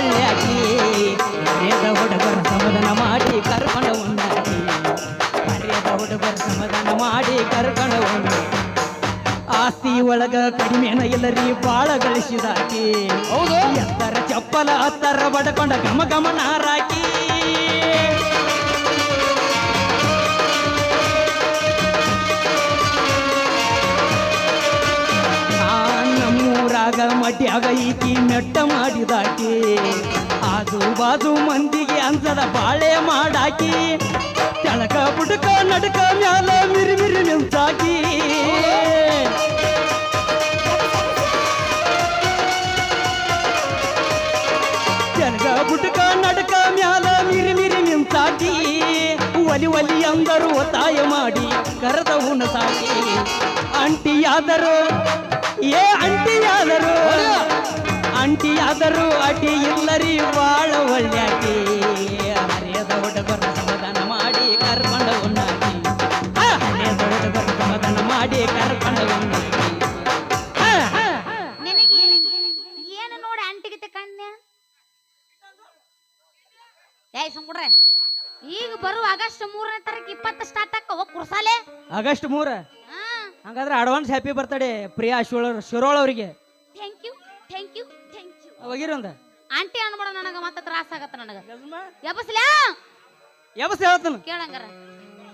ಒಳ್ಳೆಯಾಗಿ ಮರ್ಯಾದ ಹುಡುಗರ ಸಮಾಧಾನ ಮಾಡಿ ಕರ್ಕೊಂಡು ಉಣ್ಣಾಕಿ ಮರ್ಯಾದ ಹುಡುಗರ ಸಮಾಧಾನ ಮಾಡಿ ಕರ್ಕೊಂಡು ಉಣ್ಣಾಕಿ ಆಸ್ತಿ ಒಳಗ ಕಡಿಮೆನ ಇಲ್ಲರಿ ಬಾಳ ಗಳಿಸಿದಾಕಿ ಹೌದು ಎತ್ತರ ಚಪ್ಪಲ ಹತ್ತರ ಬಡ್ಕೊಂಡ ಗಮ ಗಮ ನಾರಾಕಿ ನಮ್ಮೂರಾಗ ಮಡ್ಯಾಗ ಈಕಿ ಮೆಟ್ಟ ಮಾಡಿದಾಕಿ ಆಜು ಬಾಜು ಮಂದಿಗೆ ಅನ್ಸದ ಬಾಳೆ ಮಾಡಾಕಿ ಕೆಳಕ ಬುಡಕ ನಡಕ ಮ್ಯಾಲ ಮಿರಿ ಮಿರಿ ನಿಂತಾಕಿ ಕೆಳಗ ಬುಡಕ ನಡಕ ಮ್ಯಾಲ ಮಿರಿ ಮಿರಿ ನಿಂತಾಕಿ ಒಲಿ ಒಲಿ ಅಂದರು ಒತ್ತಾಯ ಮಾಡಿ ಕರೆದ ಉಣಸಾಕಿ ಅಂಟಿಯಾದರು ಏ ಅಂಟಿಯಾದರು ಅಂಟಿಯಾದರು ಅಡ್ಡಿ ಇಲ್ಲರಿ ಬಾಳ ಒಳ್ಳೆಯಾಗಿ ಹರಿಯದ ಹುಡುಗರ ಸಮಾಧಾನ ಮಾಡಿ ಕರ್ಕೊಂಡ ಉಣ್ಣಾಕಿ ಹರಿಯದ ಹುಡುಗರ ಸಮಾಧಾನ ಮಾಡಿ ಕರ್ಕೊಂಡ ಉಣ್ಣಾಕಿ ನಿನಗೆ ಏನು ನೋಡಿ ಅಂಟಿಗಿತೆ ಕಣ್ಣ ಏಯ್ ಸುಮ್ಬಿಡ್ರೆ ಈಗ ಬರುವ ಆಗಸ್ಟ್ 3ನೇ ತಾರೀಕು 20 ಸ್ಟಾರ್ಟ್ ಆಕ್ಕ ಕುರ್ಸಾಲೆ ಆಗಸ್ಟ್ 3 ಹಂಗಾದ್ರೆ advance happy birthday Priya Shirol ಅವರಿಗೆ thank you thank you thank you ಹೋಗಿರಿ ಒಂದ ಆಂಟಿ ಅನ್ಬೇಡ ನನಗ ಮತ್ತೆ ತ್ರಾಸ ಆಗತ್ತ ನನಗ ಎಬಸ್ಲಾ ಯಾವಸ್ ಹೇಳ್ತಾನ ಕೇಳಂಗಾರ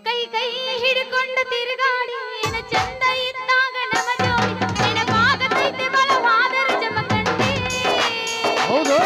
ಕೈ ಕೈ ಹಿಡ್ಕೊಂಡು ತಿರುಗಾಡಿ ಏನ ಚಂದ ಇದ್ದಾಗ ನಮ್ಮ ಜೋಡಿ ನೆನಪಾಗತೈತೆ ಬಲವಾದರ ಜಮಖಂಡಿ ಹೌದು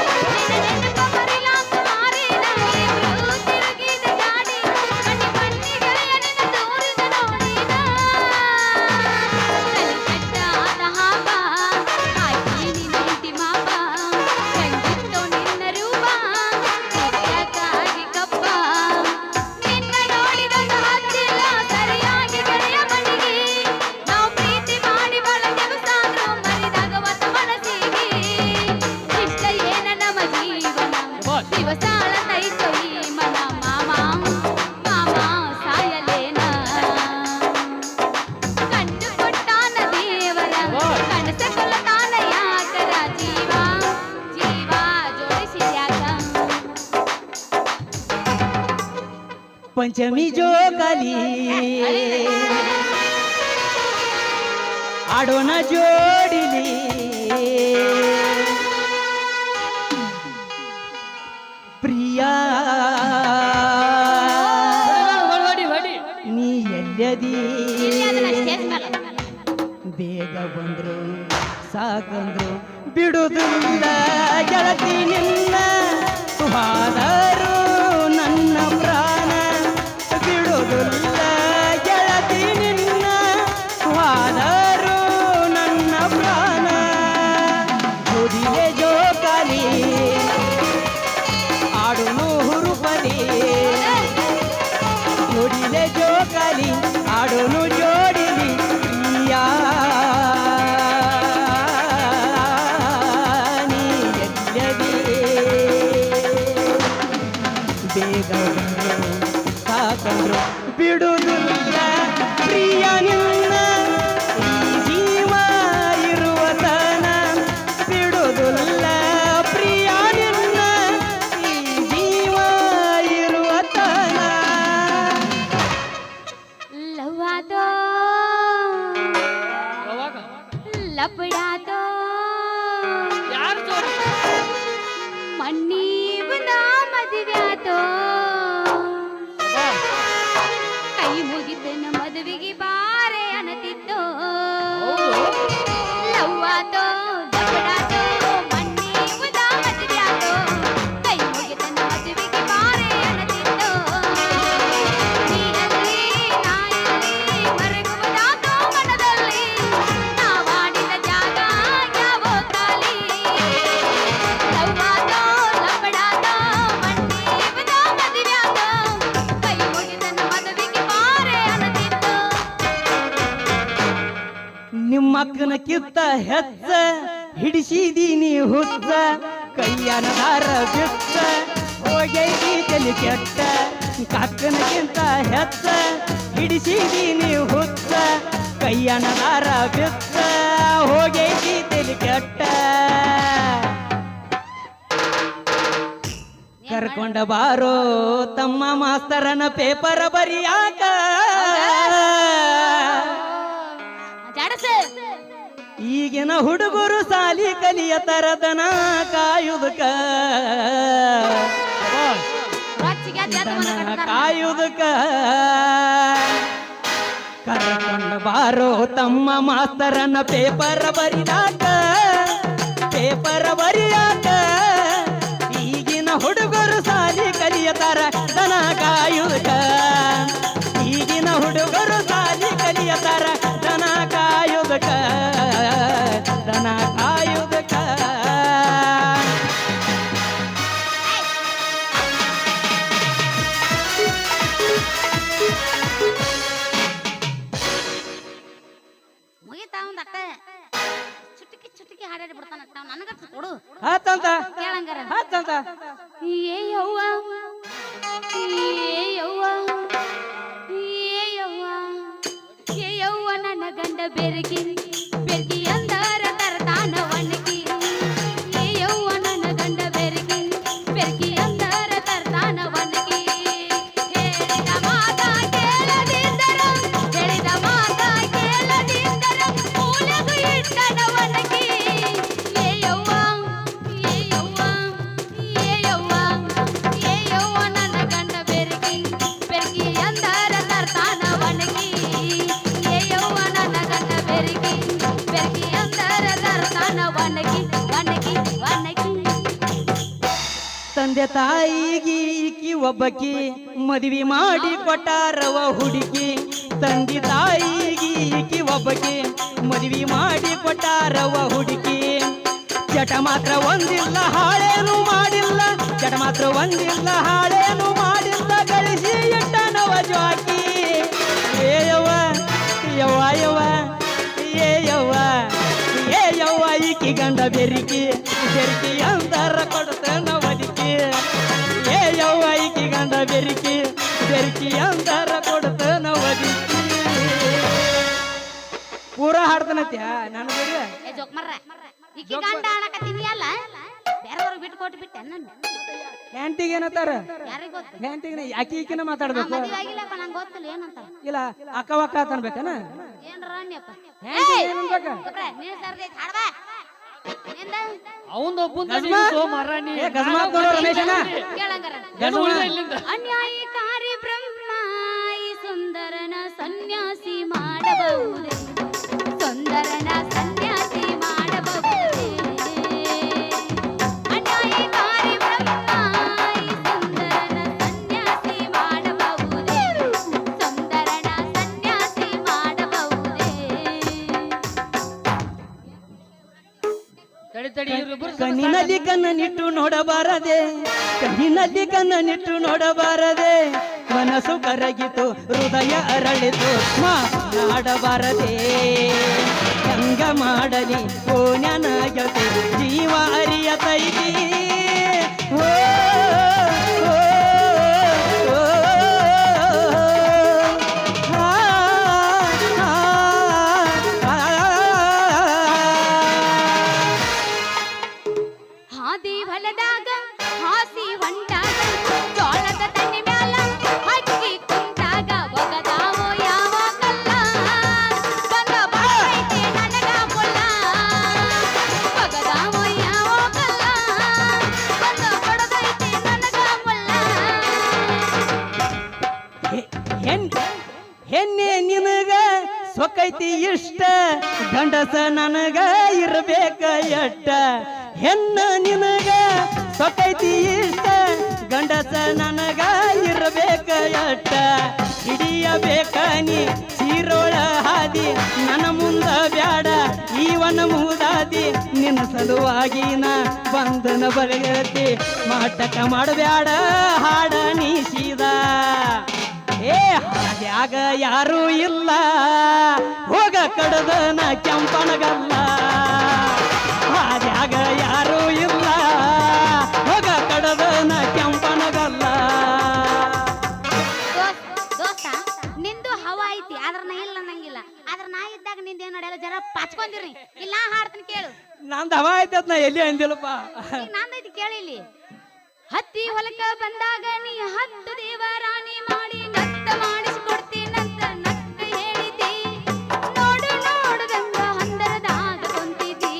ಪಂಚಮಿ ಜೋಕಾಲಿ ಆಡೋಣ ಜೋಡಿಲಿ ಪ್ರಿಯಾ ನೀ ಎಲ್ಲದಿ ಬೇಗ ಬಂದ್ರು ಸಾಕಂದ್ರು ಬಿಡುದಿಲ್ಲ ಗೆಳತಿ ನಿನ್ನ ಹಾದರು ನನ್ನ ಪ್ರಾಣ ಬಿಡುದಿಲ್ಲ ಗೆಳತಿ ನಿನ್ನ ಹಾದರು ನನ್ನ ಪ್ರಾಣ ಜೋಡಿಲೆ ಜೋಕಾಲಿ ಆಡುನು ಹುರುಪಲಿ ಜೋಡಿಲೆ ಜೋಕಾಲಿ ಆಡುನು ಜೋಡಿಲಿ ಪ್ರಿಯಾ ನೀ ಎಲ್ಲದಿ ಬೇಗ ಬಂದ್ರು ಸಾಕಂದ್ರು ಬಿಡುವುದಿಲ್ಲ ಪ್ರಿಯ ನಿನ್ನ ಈ ಜೀವ ಇರುವ ತನ ಬಿಡುವುದಿಲ್ಲ ಪ್ರಿಯ ನಿನ್ನ ಈ ಜೀವ ಇರುವ ತನ ಲವ್ವಾದೋ ಲಪಡಾದೋ ಯಾರು ಜೋಡಿ ಮಣ್ಣೀವನ ಮದುವ್ಯಾದೋ ಕೈ ಮುಗಿತನ ಮದುವೆಗೆ ಬಾರೆ ಅನ್ನತಿದ್ದೋ ಲವ್ವಾದೋ ಲಪಡಾದೋ ಮಣ್ಣೀವನ ಮದುವ್ಯಾದೋ ಕೈ ಮುಗಿತನ ಮದುವೆಗೆ ಬಾರೆ ಅನ್ನತಿದ್ದೋ ನೀನಲ್ಲಿ ನಾಯಲ್ಲಿ ಮರಗುವುದಾದೋ ಮನದಲ್ಲಿ ನಾವಾಡಿದ ಜಾಗ ಯಾವೋ ಖಾಲಿ ಲವ್ವಾದೋ ಲಪಡಾದೋ ಮಣ್ಣೀವನ ಮದುವ್ಯಾದೋ ಕೈ ಮುಗಿತನ ಮದುವೆಗೆ ಬಾರೆ ಅನ್ನತಿದ್ದೋ ನಿಮ್ಮಕ್ಕನ ಕಿತ್ತ ಹೆಚ್ಚ ಹಿಡಿಸಿದೀನಿ ಹುಚ್ಚ ಕೈಯನ ದಾರ ಬಿಚ್ಚ ಹೋಗೈತಿ ತಲೆ ಕೆಟ್ಟ ಕಕ್ಕನಕ್ಕಿಂತ ಹೆಚ್ಚ ಹಿಡಿಸಿದೀನಿ ಹುಚ್ಚ ಕೈಯನ ದಾರ ಬಿಚ್ಚ ಹೋಗೈತಿ ತಲೆ ಕೆಟ್ಟ ಕರ್ಕೊಂಡ ಬಾರೋ ತಮ್ಮ ಮಾಸ್ತರನ ಪೇಪರ್ ಬರಿಯಾಕ ಜಾಡಸ ಈಗಿನ ಹುಡುಗರು ಸಾಲಿ ಕಲಿಯ ತರದನ ಕಾಯುವುದಕ್ಕ ರೊಚ್ಚಿಗೆ ಜತ್ ಮನ ದನ ಕಟ್ತಾರ. ಕಾಯುವುದಕ್ಕ ಕರ್ಕೊಂಡ ಬಾರೋ ತಮ್ಮ ಮಾಸ್ತರನ ಪೇಪರ್ ಬರಿಯಾಕ ಈಗಿನ ಹುಡುಗರು ಸಾಲಿ ಕಲಿಯತಾರ ದನ ಕಾಯುವುದಕ್ಕ ಈಗಿನ ಹುಡುಗರು ಸಾಲಿ ಕಲಿಯತಾರ ದನ ಕಾಯುವುದಕ್ಕ ದನ ಕಾಯುವುದಕ್ಕ ಮುಗಿತಾ ಒಂದ್ ಅಟ್ಟ ಚುಟುಕಿ ಚುಟುಕಿ ಹಾಡಾಡಿ ಬಿಡ್ತಾನ ಅಟ್ಟ ನನಗಟ್ಟು ಕೊಡು ಹತ್ತಂತ ಕೇಳಂಗಾರ ಹತ್ತಂತ ಏ ಯವ್ವ ಏ ಯವ್ವ ಏ ಯವ್ವ ಏ ಯವ್ವ ನನ್ನ ಗಂಡ ಬೆರಗಿ ಬೆರಗಿ ಅಂದಾರ ತರತಾನ ಒಣಗಿ ಏ ಯವ್ವ ನನ್ನ ಗಂಡ ಬೆರಗಿ ಬೆರಗಿ ಅಂದಾರ ತರತಾನ ಒಣಗಿ ಹೇಳಿದ ಮಾತ ಕೇಳದಿದ್ದರ ಮೂಲೆಗೂ ಇಟ್ಟನ ಒಣಗಿ ಏ ಯವ್ವ ಏ ಯವ್ವ ಏ ಯವ್ವ ಏ ಯವ್ವ ನನ್ನ ಗಂಡ ಬೆರಗಿ ಬೆರಗಿ ಅಂದಾರ ತರತಾನ ಒಣಗಿ ಏ ಯವ್ವ ನನ್ನ ಗಂಡ ಬೆರಗಿ ಬೆರಗಿ ಅಂದಾರ ತರತಾನ ಒಣಗಿ ಒಣಗಿ ಒಣಗಿ ತಂದೆ ತಾಯಿಗೆ ಈಕಿ ಒಬ್ಬಕಿ ಮದುವೆ ಮಾಡಿ ಕೊಟ್ಟಾರವ ಹುಡುಗಿ ತಂದೆ ತಾಯಿಗೆ ಈಕಿ ಒಬ್ಬಕಿ ಮದುವೆ ಮಾಡಿ ಕೊಟ್ಟಾರವ ಹುಡುಗಿ ಚಟ ಮಾತ್ರ ಒಂದಿಲ್ಲ ಹಾಳೇನು ಮಾಡಿಲ್ಲ ಚಟ ಮಾತ್ರ ಒಂದಿಲ್ಲ ಹಾಳೇನು ಮಾಡಿಲ್ಲ ಗಳಿಸಿ ಇಟ್ಟನವ ಜ್ವಾಕಿ ಏ ಯವ್ವ ಯವ್ವ ಯವ್ವ ಏ ಯವ್ವ ಏ ಯವ್ವ ಈಕಿ ಗಂಡ ಬೆರಿಕಿ ಬೆರಿಕಿ ಅಂತಾರ ಕೊಡ್ತಾನ ಒದಿಕಿ ಏ ಯವ್ವ ಈಕಿ ಗಂಡ ಬೆರಿಕಿ ಬೆರಿಕಿ ಅಂತಾರ ಕೊಡ್ತಾನ ಒದಿಕಿ ಪೂರಾ ಹಾಡ್ತಾನತ್ಯ ನಾನು ಬಿಡಿ ಏ ಜೋಕ್ ಮರ್ರ ಈಕಿ ಗಂಡ ಆಡಕತ್ತೀನಿ ಅಲ್ಲ ಬೇರೆದವ್ರು ಬಿಟ್ಟು ಕೊಟ್ಟು ಬಿಟ್ಟೆ ನನ್ನ ಹ್ಯಾಂಟಿಗೆ ಏನತ್ತಾರ ಯಾರಿಗ್ ಗೊತ್ತು ಹ್ಯಾಂಟಿಗೆ ಆಕಿ ಈಕಿನ ಮಾತಾಡ್ಬೇಕು ಮದುವೆ ಆಗಿಲ್ಲಪ್ಪ ನಂಗೆ ಗೊತ್ತಿಲ್ಲ ಏನಂತ ಇಲ್ಲ ಅಕ್ಕ ಅಕ್ಕ ಅಂತನ್ಬೇಕನ ಏನ್ರ ಅನ್ಯಪ್ಪ ಹ್ಯಾಂಟಿ ಏನನ್ಬೇಕ ನೀನ್ ಸರ್ದಿ ಹಾಡ್ಬಾ ನಿಂದ ಅವಂದ ಗಜ್ಮಾ? ಏ ಗಜ್ಮಾ ಕೊಡು ರಮೇಶನ ಕೇಳಂಗಾರ ಗಜ್ಮಾ? ಅನ್ಯಾಯಕಾರಿ ಬ್ರಹ್ಮ ಈ ಸುಂದರನ ಸನ್ಯಾಸಿ ಮಾಡಬಹುದೇ ಸುಂದರನ ಸನ್ಯಾಸಿ ಮಾಡಬಹುದೇ ಅನ್ಯಾಯಕಾರಿ ಬ್ರಹ್ಮ ಈ ಸುಂದರನ ಸನ್ಯಾಸಿ ಮಾಡಬಹುದೇ ಸುಂದರನ ಸನ್ಯಾಸಿ ಮಾಡಬಹುದೇ ತಡಿ ಇವ್ರಿಬ್ರು ಕಣ್ಣಿನಲ್ಲಿ ಕಣ್ಣನಿಟ್ಟು ನೋಡಬಾರದೆ ಕಣ್ಣಿನಲ್ಲಿ ಕಣ್ಣನಿಟ್ಟು ನೋಡಬಾರದೆ ಮನಸ್ಸು ಕರಗಿತು ಹೃದಯ ಅರಳಿತು ಮಾಡಬಾರದೆ ಹೆಂಗ ಮಾಡಲಿ ಕೋನ್ಯನ ಜೊತೆ ಜೀವ ಅರಿಯತೈತಿ ಓ, ಓ, ಓ, ಆ, ಆ, ಆ, ಹಾದಿ ಹೊಲದಾಗ ಹಾಸಿ ಹೊಂಟಾಗ ಜೋಳದ ತಣ್ಣಿ ಮ್ಯಾಲ ಹಕ್ಕಿ ಕುಂತಾಗ ಒಗದಾವೋ ಯಾವ ಕಲ್ಲ ಬಂದ ಬರ್ತೈತಿ ನನಗ ಮುಲ್ಲ ಒಗದಾವೋ ಯಾವ ಕಲ್ಲ ಬಂದ ಬಡದೈತಿ ನನಗ ಮುಲ್ಲ ಹೆಣ್ಣೆ ನಿನಗ ಸೊಕ್ಕೈತಿ ಇಷ್ಟ ಗಂಡಸ ನನಗ ಇರ್ಬೇಕ ಎಟ್ಟ ಹೆಣ್ಣ ನಿನಗ ಸೊಕ್ಕೈತಿ ಇಷ್ಟ ಗಂಡಸ ನನಗ ಇರ್ಬೇಕ ಎಟ್ಟ ಹಿಡಿಯಬೇಕ ನೀ ಚೀರೋಳ ಹಾದಿ ನನ್ನ ಮುಂದ ಬ್ಯಾಡ ಈವನ ಮುದಾದಿ ನಿನ್ನ ಸಲುವಾಗಿ ನಾ ಬಂಧನ ಬರೆಯತಿ ಮಾಟಕ ಮಾಡಬ್ಯಾಡ ಹಾಡ ನೀಸಿದ ಏ ಹಾದ್ಯಾಗ ಯಾರೂ ಇಲ್ಲ ಹೋಗ ಕಡದ ನಾ ಕೆಂಪನಗಲ್ಲ ಹಾದ್ಯಾಗ ಯಾರೂ ಇಲ್ಲ ಹೋಗ ಕಡದ ನಾ ಕೆಂಪನಗಲ್ಲ ದೋಸ್ತ ನಿಂದು ಹವಾ ಐತಿ ಆದ್ರ ನಾ ಇಲ್ಲ ನಂಗಿಲ್ಲ ಆದ್ರ ನಾ ಇದ್ದಾಗ ನಿಂದ ಏನ್ ನಡೆಯಲ್ಲ ಜರ ಪಾಚ್ಕೊಂಡಿರಿ ಇಲ್ಲ ಹಾಡ್ತೀನಿ ಕೇಳು ನಂದು ಹವಾ ಐತೆ ನಾ ಎಲ್ಲಿ ಅಂದಿಲ್ಲಪ್ಪ ಈಗ ನಂದೈತಿ ಕೇಳಿ ಇಲ್ಲಿ ಹತ್ತಿ ಹೊಲಕ್ಕ ಬಂದಾಗ ನೀ ಹತ್ತು ದೇವರಾಣಿ ಮಾಡಿ ನತ್ತ ಮಾಡಿಸಿಕೊಡ್ತೀನಂತ ನಕ್ಕ ಹೇಳಿದಿ ನೋಡು ನೋಡುದಂಗ ಹಂದರದಾಗ ಕುಂತಿದ್ದಿ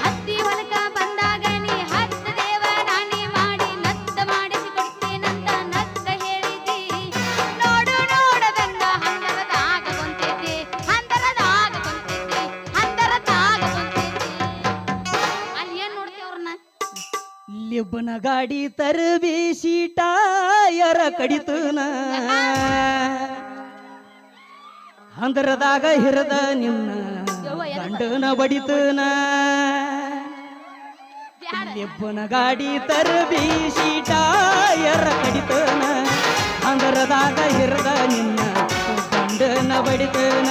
ಹತ್ತಿ ಹೊಲಕ್ಕ ಬಂದಾಗ ನೀ ಹತ್ತು ದೇವರಾಣಿ ಮಾಡಿ ನತ್ತ ಮಾಡಿಸಿಕೊಡ್ತೀನಂತ ನಕ್ಕ ಹೇಳಿದಿ ನೋಡು ನೋಡುದಂಗ ಹಂದರದಾಗ ಕುಂತಿದ್ದಿ ಹಂದರದಾಗ ಕುಂತಿದ್ದಿ ಹಂದರದಾಗ ಕುಂತಿದ್ದಿ ಅಲ್ಲಿ ಏನ್ ನೋಡ್ತೀವ್ರನ್ನ ಲಿಬ್ಬನ ಗಾಡಿ ತರಬೇಸಿ ಟಾಯರ ಕಡಿತನ ಹಂದರದಾಗ ಹಿರದ ನಿನ್ನ ಗಂಡನ ಬಡಿತನ ಲಿಬ್ಬನ ಗಾಡಿ ತರಬೇಸಿ ಟಾಯರ ಕಡಿತನ ಹಂದರದಾಗ ಹಿರದ ನಿನ್ನ ಗಂಡನ ಬಡಿತನ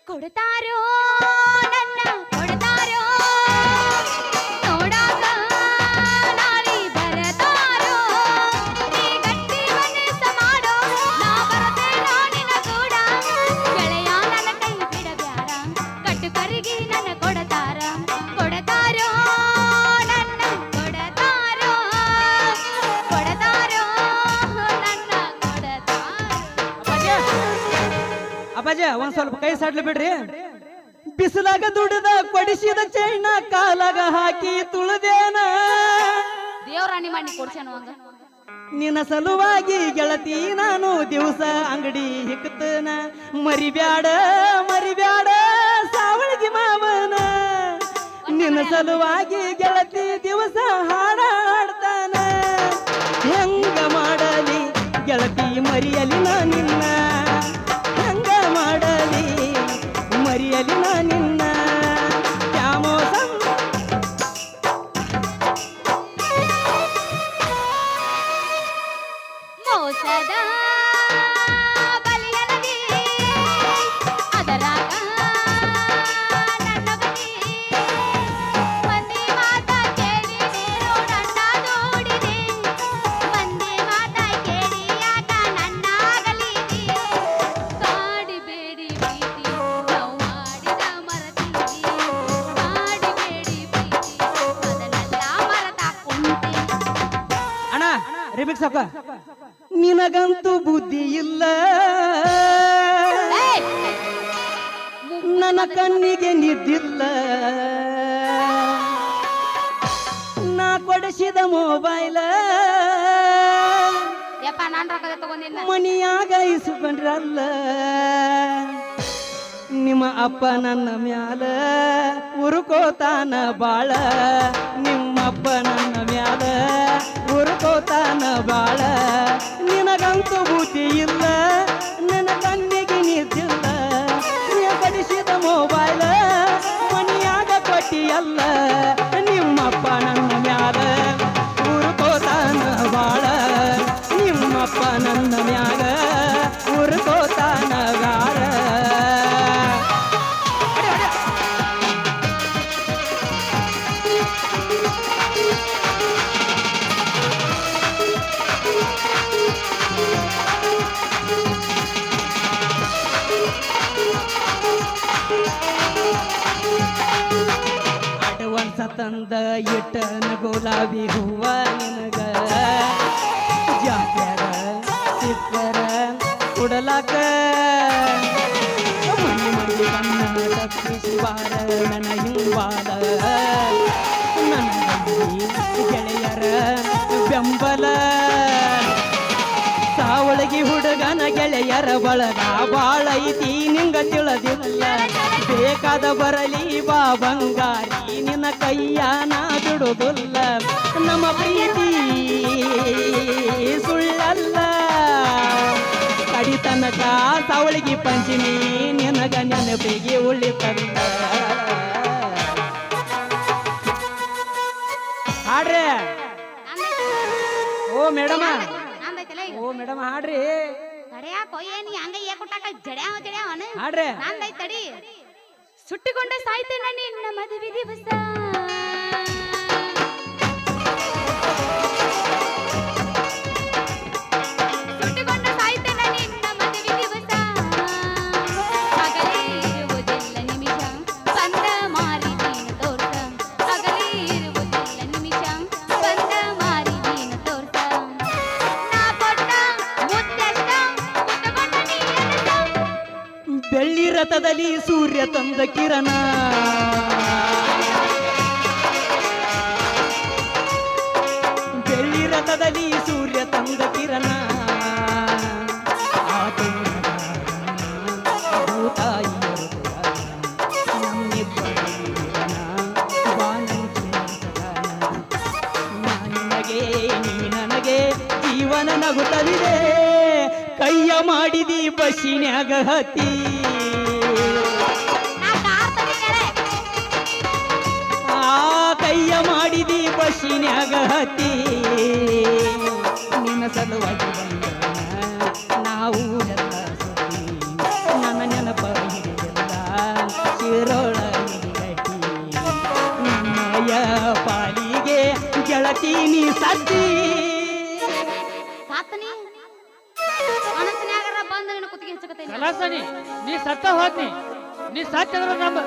ಕೊಡ್ತಾರೋ ನನ್ನ ಕೊಡ್ತಾರೋ ನೋಡಾಕ ನಾಳಿ ಬರತಾರೋ ನೀ ಗಟ್ಟಿ ಮನಸ್ಸ ಮಾಡೋ ನಾ ಬರತೆ ನಾನಿನ ಕೂಡ ಗೆಳೆಯ ನನ್ನ ಕೈ ಬಿಡಬ್ಯಾಡ ಕಟ್ಟು ಕರಿಗಿ ನನ್ನ ಕೊಡತಾರ ಕೊಡತಾರೋ ನನ್ನ ಕೊಡತಾರೋ ಕೊಡತಾರೋ ನನ್ನ ಕೊಡತಾರೋ ಅಪ್ಪಾಜಿ ಒಂದ್ ಸ್ವಲ್ಪ ಕೈ ಸಡ್ಲಿ ಬಿಡ್ರಿ ಬಿಸಿಲಾಗ ದುಡಿದ ಕೊಡಿಸಿದ ಚೈನ ಕಾಲಾಗ ಹಾಕಿ ತುಳಿದೇನ ದೇವರಾಣಿ ಮಾಡಿ ಕೊಡ್ಸೇನು ಹಂಗ ನಿನ್ನ ಸಲುವಾಗಿ ಗೆಳತಿ ನಾನು ದಿವಸ ಅಂಗಡಿ ಹಿಕ್ಕತನ ಮರಿಬ್ಯಾಡ ಮರಿಬ್ಯಾಡ ಸಾವಳಿಗೆ ಮಾವನ ನಿನ್ನ ಸಲುವಾಗಿ ಗೆಳತಿ ದಿವಸ ಹಾಡಾಡ್ತಾನ ಹೆಂಗ ಮಾಡಲಿ ಗೆಳತಿ ಮರಿಯಲಿ ನಾ ನಿನ್ನ ಹೆಂಗ ಮಾಡಲಿ ಮರಿಯಲಿ ನಾ ನಿನ್ನ ಮೋಸದ ಬಲಿಯನದಿ ಅದರಾಗ ನನ್ನ ಗತಿ ಮಂದಿ ಮಾತ ಕೇಳಿ ನೀನು ನನ್ನ ನೋಡಿದೆ ಮಂದಿ ಮಾತ ಕೇಳಿ ಯಾಕ ನನ್ನ ಆಗಲಿದಿ ಕಾಡಿಬೇಡಿ ಪ್ರೀತಿ ನಾವು ಮಾಡಿದ ಮರತೀವಿ ಕಾಡಿಬೇಡಿ ಪ್ರೀತಿ ಅದನ್ನೆಲ್ಲ ಮರತ ಕುಂತಿ ಅಣ್ಣ ರಿಮಿಕ್ಸ್ ಹಾಕ ನಿನಗಂತೂ ಬುದ್ಧಿ ಇಲ್ಲ ನನ್ನ ಕಣ್ಣಿಗೆ ನಿದ್ದಿಲ್ಲ ನಾ ಕೊಡಿಸಿದ ಮೊಬೈಲ ಯಪ್ಪ ನಾನ್ ರೊಕ್ಕ ತಗೊಂಡಿಲ್ಲ ಮನಿಯಾಗ ಇಸ್ಕೊಂಡ್ರಲ್ಲ ನಿಮ್ಮ ಅಪ್ಪ ನನ್ನ ಮ್ಯಾಲ ಉರುಕೋತಾನ ಬಾಳ ನಿಮ್ಮಪ್ಪ ನನ್ನ ಮ್ಯಾಲ ಉರುಕೋತಾನ ಬಾಳ ನಿನಗಂತೂ ಬುದ್ಧಿ ಇಲ್ಲ ನನ್ನ ಕಣ್ಣಿಗೆ ನಿದ್ದಿಲ್ಲ ನೀ ಕಡಿಸಿದ ಮೊಬೈಲ ಮನಿಯಾಗ ಕೊಟ್ಟಿಯಲ್ಲ ನಿಮ್ಮಪ್ಪ ನನ್ನ ಮ್ಯಾಲ ಉರುಕೋತಾನ ಬಾಳ ನಿಮ್ಮಪ್ಪ ನನ್ನ ಮ್ಯಾಗ ಉರುಕೋತಾನ ಬಾಳ ಅಡ್ವಾನ್ಸ ತಂದ ಇಟ್ಟನ ಗುಲಾಬಿ ಹೂವ ನಿನಗ ಜಾತ್ಯಾಗ ಸಿಕ್ಕರ ಕೊಡಲಾಕ ಮನಿ ಮಂದಿ ಕಣ್ಣ ತಪ್ಪಿಸುವಾರ ನನ್ನ ಹಿಂಬಾಲ ನನ್ನ ಗಂಡಿ ಗೆಳೆಯರ ಬೆಂಬಲ ಸಾವಳಗಿ ಹುಡುಗನ ಗೆಳೆಯರ ಬಳಗ ಬಾಳ ಐತಿ ನಿಂಗ ತಿಳಿದಿಲ್ಲ ಬೇಕಾದ ಬರಲಿ ಬಾ ಬಂಗಾರಿ ನಿನ್ನ ಕೈಯ ನಾ ಬಿಡುದಿಲ್ಲ ನಮ್ಮ ಪ್ರೀತಿ ಸುಳ್ಳಲ್ಲ ಕಡಿತನಕ ಸಾವಳಗಿ ಪಂಚಮಿ ನಿನಗ ನೆನಪಿಗೆ ಉಳಿತಲ್ಲ ಹಾಡ್ರೆ ಓ ಮೇಡಮ ಓ ಮೇಡಮ್ ಹಾಡ್ರಿ ತಡ್ಯಾಕೋ ಏನ್ ಹಂಗ ಏಕುಟ್ಟಾಕ ಜಡ್ಯಾವ ಜಡ್ಯಾವನ ಹಾಡ್ರಿ ನಂದೈತ್ ತಡಿ ಸುಟ್ಟಿಕೊಂಡ ಸಾಯ್ತೇನ ನಿನ್ನ ಮದುವೆ ದಿವಸ ಸುಟ್ಟಿಕೊಂಡ ಸಾಯ್ತೇನ ನಿನ್ನ ಮದುವೆ ದಿವಸ ಹಗಲೇ ಇರುವುದಿಲ್ಲ ನಿಮಿಷ ಬಂದ ಮಾರಿ ನೀನು ತೋರ್ಸ ಹಗಲೇ ಇರುವುದಿಲ್ಲ ನಿಮಿಷ ಬಂದ ಮಾರಿ ನೀನು ತೋರ್ಸ ನಾ ಕೊಟ್ಟ ಮುದ್ದೆಷ್ಟ ಕುತ್ತಕೊಂಡ ನೀರಸ ಬೆಳ್ಳಿ ರಥದಲ್ಲಿ ಸೂರ್ಯ ತಂದ ಕಿರಣ ಬೆಳ್ಳಿ ರಥದಲ್ಲಿ ಸೂರ್ಯ ತಂದ ಕಿರಣ ಆ ಭೂತಾಯಿಯ ಹೃದಯ ನಮ್ಮಿಬ್ಬರ ಮಿಲನ, ಬಾನಂಚಿನ ಸಗಾನ. ನಾ ನಿನಗೆ ನೀ ನನಗೆ ಜೀವನ ನಗುತ್ತಲಿದೆ ಕೈಯ ಮಾಡಿದಿ ಬಸ್ಸಿನ್ಯಾಗ ಹತ್ತಿ ಆ ಕೈಯ ಮಾಡಿದಿ ಬಸ್ಸಿನ್ಯಾಗ ಹತ್ತಿ ನಿನ್ನ ಸಲುವಾಗಿ ಬಂದವನ ನಾವು ಎಲ್ಲ ಸುತ್ತಿ ನನ್ನ ನೆನಪ ಹಿಡಿಯಲ್ಲ ಶಿರೋಳ ಹಿಡಿಗಟ್ಟಿ ನಿನ್ನಯ ಪಾಲಿಗೆ ಗೆಳತಿ ನೀ ಸತ್ತಿ ಸಾತನಿ ಅನಂತನ್ಯಾಗರ ಬಂದ ನಿನ್ನ ಕುತ್ತಿಗೆ ಹಚ್ಚಕತೈನಿ ಕಲಾಸನಿ ನೀ ಸತ್ತ ಹೋದ್ನಿ ನೀ ಸತ್ಯ ಅಂದ್ರ ನಂಬ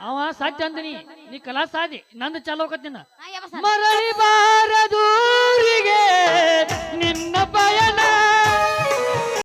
ಅವ ಸತ್ಯ ಅಂದಿನಿ ನೀ ಕಲಾಸಾದಿ ನಂದು ಚಾಲು ಹೋಗತ್ತಿನ ಮರಳಿ ಬಾರದೂರಿಗೆ ನಿನ್ನ ಪಯಣ